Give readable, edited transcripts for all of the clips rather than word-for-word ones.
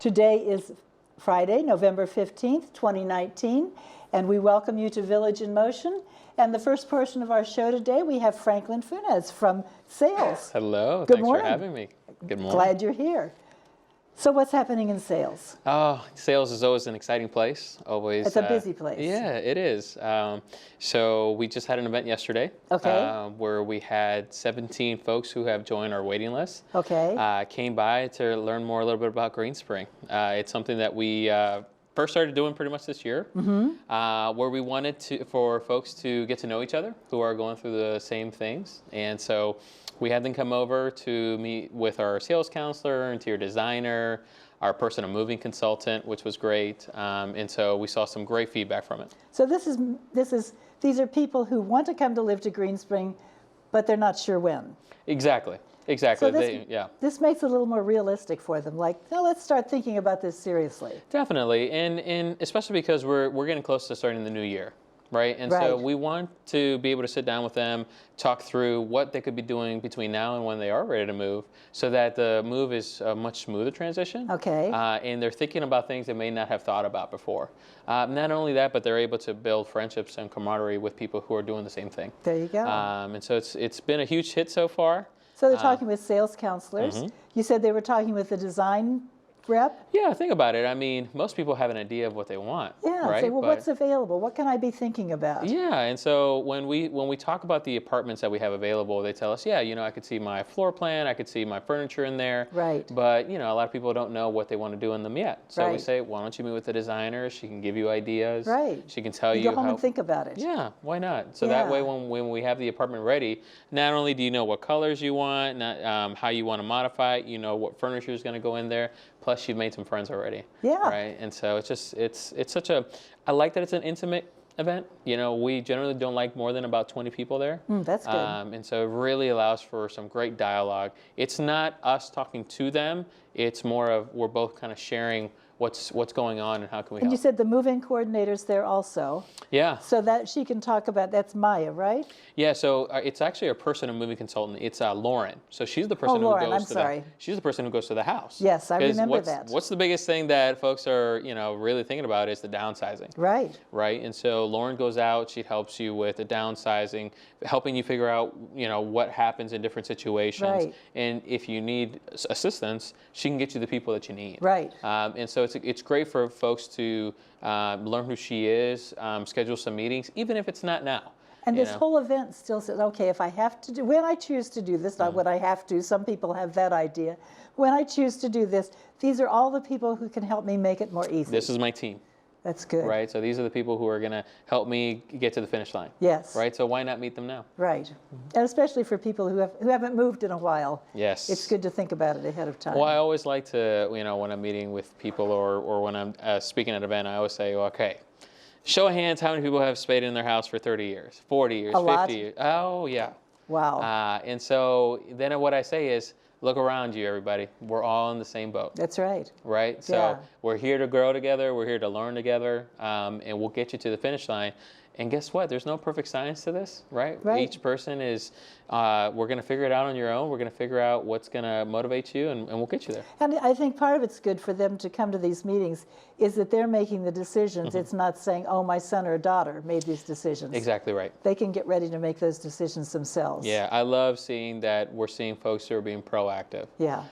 Today is Friday, November 15th, 2019, and we welcome you to Village in Motion. And the first portion of our show today, we have Franklin Funes from Sales. Hello, Good thanks morning. for having me. Good morning. Glad you're here. So what's happening in sales? Oh, sales is always an exciting place. Always. It's a busy place. Yeah, it is. So we just had an event yesterday. Okay. Where we had 17 folks who have joined our waiting list. Okay. Came by to learn more a little bit about Greenspring. It's something that we first started doing pretty much this year, where we wanted for folks to get to know each other who are going through the same things. And so we had them come over to meet with our sales counselor, interior designer, our personal moving consultant, which was great. And so we saw some great feedback from it. So these are people who want to come to live to Greenspring, but they're not sure when. Exactly. Exactly. So this makes it a little more realistic for them. Like, no, let's start thinking about this seriously. Definitely, and especially because we're getting close to starting the new year, right? And so we want to be able to sit down with them, talk through what they could be doing between now and when they are ready to move, so that the move is a much smoother transition. Okay. And they're thinking about things they may not have thought about before. Not only that, but they're able to build friendships and camaraderie with people who are doing the same thing. There you go. And so it's been a huge hit so far. So they're talking with sales counselors. You said they were talking with the design rep? Yeah, think about it. I mean, most people have an idea of what they want. Yeah, right? say, well, what's available? What can I be thinking about? Yeah, and so when we talk about the apartments that we have available, they tell us, yeah, I could see my floor plan, I could see my furniture in there. Right. But, a lot of people don't know what they want to do in them yet. So we say, why don't you meet with the designer? She can give you ideas. Right. She can tell you go home and think about it. Yeah, why not? So that way, when we have the apartment ready, not only do you know what colors you want, how you want to modify it, you know what furniture is going to go in there. Plus, you've made some friends already. Yeah. Right. And so it's such a. I like that it's an intimate event. We generally don't like more than about 20 people there. That's good. And so it really allows for some great dialogue. It's not us talking to them. It's more of we're both kind of sharing what's going on and how can we help. And you said the move-in coordinator's there also. Yeah. So that she can talk about, that's Maya, right? Yeah, so it's actually a personal moving consultant. It's Lauren. So she's the person Lauren, who goes I'm to sorry. She's the person who goes to the house. Yes, I remember that. What's the biggest thing that folks are, really thinking about is the downsizing. Right. Right. And so Lauren goes out, she helps you with the downsizing, helping you figure out, what happens in different situations. Right. And if you need assistance, she can get you the people that you need. Right. And so it's great for folks to learn who she is, schedule some meetings, even if it's not now. And this whole event still says, okay, if I have to do, when I choose to do this, not what I have to, some people have that idea. When I choose to do this, these are all the people who can help me make it more easy. This is my team. That's good. Right, so these are the people who are going to help me get to the finish line. Yes. Right, so why not meet them now? Right, and especially for people who haven't moved in a while. Yes. It's good to think about it ahead of time. Well, I always like to, when I'm meeting with people or when I'm speaking at an event, I always say, okay, show of hands, how many people have stayed in their house for 30 years, 40 years, a 50 lot? years? Oh, yeah. Wow. And so then what I say is, look around you, everybody. We're all in the same boat. That's right. Right? So we're here to grow together. We're here to learn together. And we'll get you to the finish line. And guess what? There's no perfect science to this, right? Each person is, we're going to figure it out on your own. We're going to figure out what's going to motivate you, and we'll get you there. And I think part of it's good for them to come to these meetings is that they're making the decisions. It's not saying, oh, my son or daughter made these decisions. Exactly right. They can get ready to make those decisions themselves. Yeah, I love seeing that we're seeing folks who are being proactive. Yeah.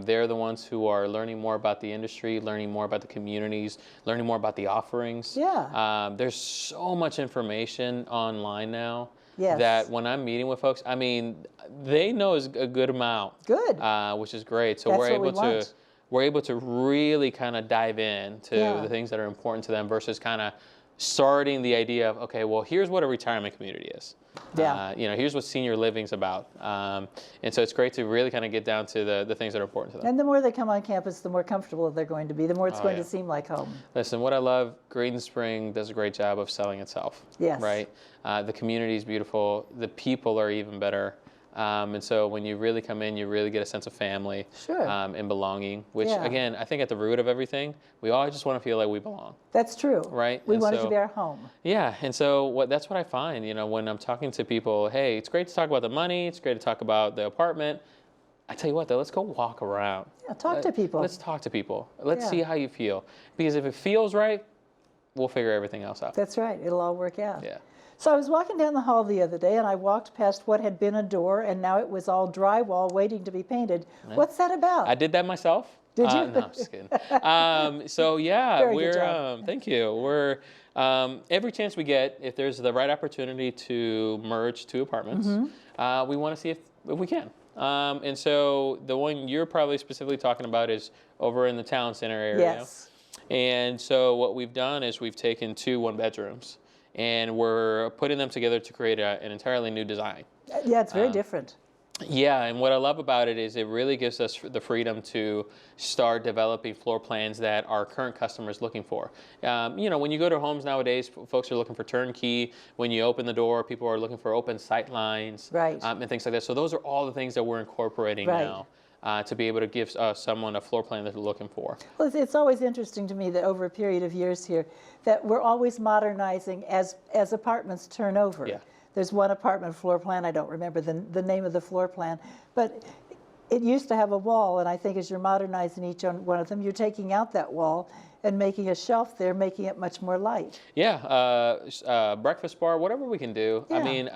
They're the ones who are learning more about the industry, learning more about the communities, learning more about the offerings. Yeah. There's so much information online now. Yes. That when I'm meeting with folks, I mean, they know a good amount. Good. Which is great. So That's we're able to really kind of dive in to the things that are important to them versus kind of starting the idea of, okay, well, here's what a retirement community is. Yeah. Here's what senior living's about. And so it's great to really kind of get down to the things that are important to them. And the more they come on campus, the more comfortable they're going to be, the more it's going to seem like home. Listen, what I love, Greenspring does a great job of selling itself. Yes. Right? The community is beautiful. The people are even better. And so when you really come in, you really get a sense of family and belonging, which, again, I think at the root of everything, we all just want to feel like we belong. That's true. Right? We want it to be our home. Yeah. And so that's what I find, when I'm talking to people, hey, it's great to talk about the money. It's great to talk about the apartment. I tell you what, though, let's go walk around. Yeah, talk to people. Let's talk to people. Let's Yeah. see how you feel. Because if it feels right, we'll figure everything else out. That's right. It'll all work out. Yeah. So I was walking down the hall the other day, and I walked past what had been a door, and now it was all drywall waiting to be painted. Yeah. What's that about? I did that myself. Did you? No, I'm just kidding. So yeah, Very good job. thank you. We're every chance we get, if there's the right opportunity to merge two apartments, we want to see if we can. And so the one you're probably specifically talking about is over in the town center area. Yes. And so what we've done is we've taken two one-bedrooms and we're putting them together to create an entirely new design. Yeah, it's very different. Yeah, and what I love about it is it really gives us the freedom to start developing floor plans that our current customers looking for. You know, when you go to homes nowadays, folks are looking for turnkey. When you open the door, people are looking for open sight lines, right, and things like that. So those are all the things that we're incorporating now. To be able to give someone a floor plan that they're looking for. Well, it's always interesting to me that over a period of years here, that we're always modernizing as apartments turn over. Yeah. There's one apartment floor plan, I don't remember the name of the floor plan, but it used to have a wall, and I think as you're modernizing each one of them, you're taking out that wall and making a shelf there, making it much more light. Yeah, breakfast bar, whatever we can do. Yeah. I mean,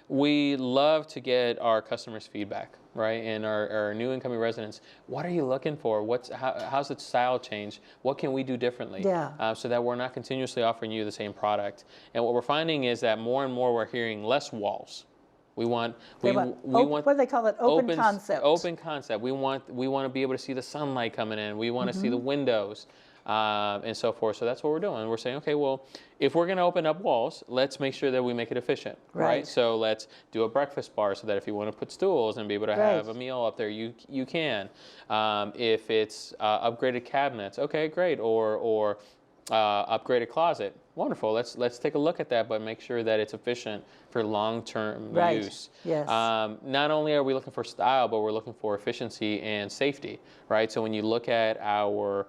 we love to get our customers' feedback, right? And our new incoming residents, what are you looking for? How's the style change? What can we do differently? Yeah. So that we're not continuously offering you the same product. And what we're finding is that more and more we're hearing less walls. We want what do they call it? Open concept. Open concept. We want to be able to see the sunlight coming in. We want to see the windows. And so forth. So that's what we're doing. We're saying, okay, well, if we're going to open up walls, let's make sure that we make it efficient, right? So let's do a breakfast bar so that if you want to put stools and be able to have a meal up there, you can. If it's upgraded cabinets, okay, great. Or upgraded closet, wonderful. Let's take a look at that, but make sure that it's efficient for long-term use. Yes. Not only are we looking for style, but we're looking for efficiency and safety, right? So when you look at our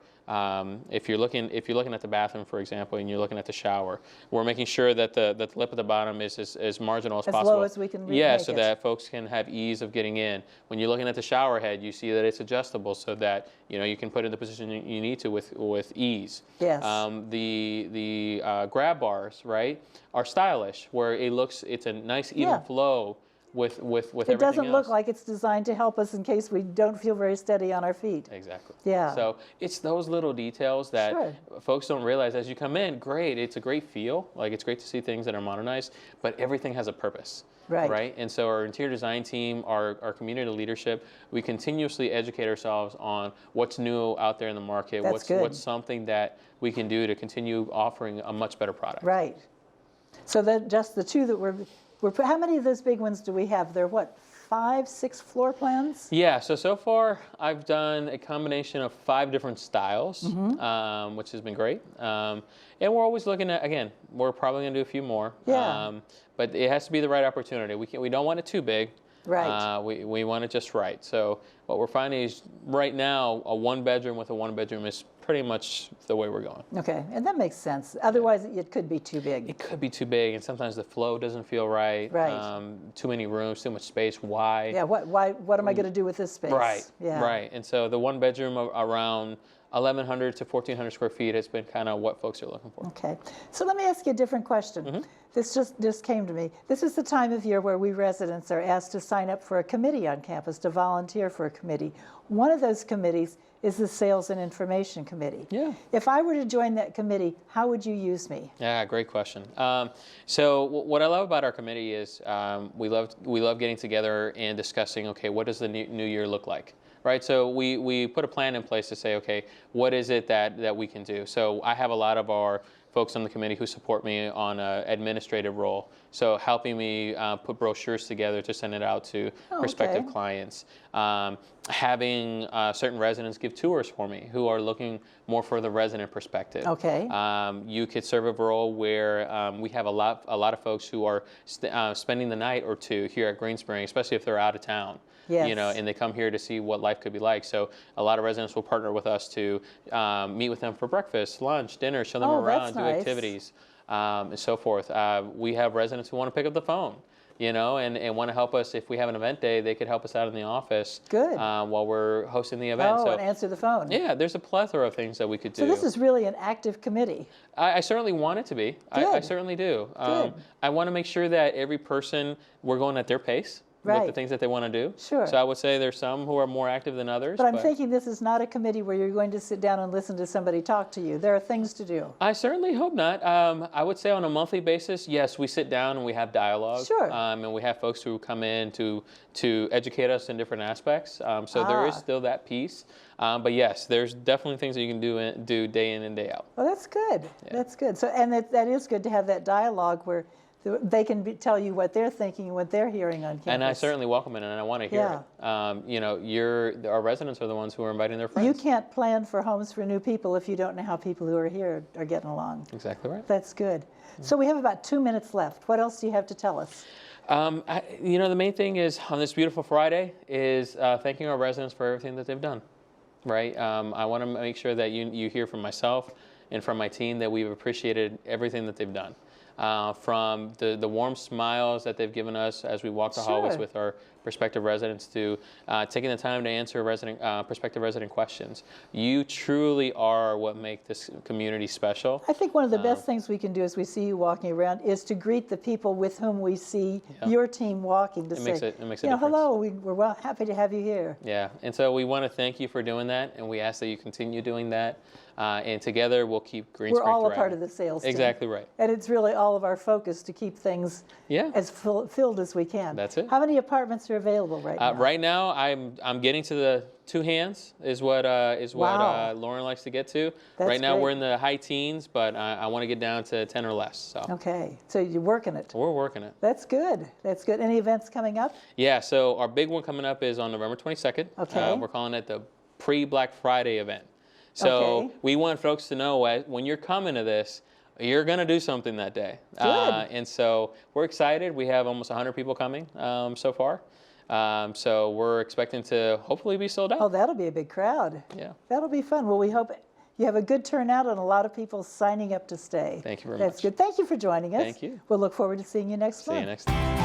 if you're looking at the bathroom, for example, and you're looking at the shower, we're making sure that the lip at the bottom is as marginal as possible. As low as we can Yeah, so that folks can have ease of getting in. When you're looking at the shower head, you see that it's adjustable so that you can put it in the position you need to with ease. Yes. The grab bars, right, are stylish, where it's a nice even flow. With everything it doesn't else. look like it's designed to help us in case we don't feel very steady on our feet. Exactly. Yeah. So it's those little details that folks don't realize as you come in. Great, it's a great feel. Like it's great to see things that are modernized, but everything has a purpose. Right. And so our interior design team, our community leadership, we continuously educate ourselves on what's new out there in the market. What's something that we can do to continue offering a much better product. Right. So that just the two that we're how many of those big ones do we have? There are what, 5, 6 floor plans? Yeah, so far I've done a combination of 5 different styles, which has been great. And we're always looking at, again, we're probably going to do a few more. Yeah. But it has to be the right opportunity. We don't want it too big. Right. We want it just right. So what we're finding is right now a one-bedroom with a one-bedroom is pretty much the way we're going. Okay, and that makes sense. Otherwise, it could be too big. It could be too big, and sometimes the flow doesn't feel right. Right. Too many rooms, too much space. Why? Yeah. What am I going to do with this space? Right. Yeah. Right. And so the one-bedroom around 1,100 to 1,400 square feet has been kind of what folks are looking for. Okay. So let me ask you a different question. This just came to me. This is the time of year where we residents are asked to sign up for a committee on campus, to volunteer for a committee. One of those committees is the Sales and Information Committee. Yeah. If I were to join that committee, how would you use me? Yeah, great question. So what I love about our committee is we love getting together and discussing, okay, what does the new year look like? Right, so we put a plan in place to say, okay, what is it that we can do? So I have a lot of our folks on the committee who support me on an administrative role, so helping me put brochures together to send it out to prospective clients. Having certain residents give tours for me who are looking more for the resident perspective. Okay. You could serve a role where we have a lot of folks who are spending the night or two here at Green Spring, especially if they're out of town. Yes. And they come here to see what life could be like. So a lot of residents will partner with us to meet with them for breakfast, lunch, dinner, show them around, do activities, and so forth. We have residents who want to pick up the phone you know, and want to help us. If we have an event day, they could help us out in the office. Good. While we're hosting the event. Oh, so, and answer the phone. yeah, there's a plethora of things that we could do. So this is really an active committee. I certainly want it to be. I certainly do. Good. I want to make sure that every person, we're going at their pace. With the Right. things that they want to do. Sure. So I would say there's some who are more active than others. But I'm thinking this is not a committee where you're going to sit down and listen to somebody talk to you. There are things to do. I certainly hope not. I would say on a monthly basis, yes, we sit down and we have dialogue. Sure. And we have folks who come in to educate us in different aspects. So there is still that piece. But yes, there's definitely things that you can do day in and day out. Well, that's good. Yeah. That's good. So, and that is good to have that dialogue where they can tell you what they're thinking and what they're hearing on campus. And I certainly welcome it, and I want to hear it. You know, our residents are the ones who are inviting their friends. You can't plan for homes for new people if you don't know how people who are here are getting along. Exactly right. That's good. So we have about 2 minutes left. What else do you have to tell us? You know, the main thing is on this beautiful Friday is thanking our residents for everything that they've done. Right. I want to make sure that you hear from myself and from my team that we've appreciated everything that they've done. From the warm smiles that they've given us as we walk the hallways with our prospective residents to taking the time to answer prospective resident questions. You truly are what make this community special. I think one of the best things we can do as we see you walking around is to greet the people with whom we see your team walking to say, it makes a difference. Hello, we're well happy to have you here. Yeah, and so we want to thank you for doing that, and we ask that you continue doing that. And together we'll keep Green Spring We're all thriving. a part of the sales team. Exactly right. And it's really all of our focus to keep things as filled as we can. That's it. How many apartments are available right now? Right now, I'm getting to the 2 hands is what Lauren likes to get to. That's right now great. we're in the high teens, but I want to get down to 10 or less. So Okay, so you're working it. we're working it. That's good. That's good. Any events coming up? Yeah. So our big one coming up is on November 22nd. Okay. We're calling it the pre-Black Friday event. So Okay. we want folks to know when you're coming to this, you're going to do something that day. Good. And so we're excited. We have almost 100 people coming so far. So we're expecting to hopefully be sold out. Oh, that'll be a big crowd. Yeah. That'll be fun. Well, we hope you have a good turnout and a lot of people signing up to stay. Thank you very That's much. good. Thank you for joining us. Thank you. We'll look forward to seeing you next See month. you next time.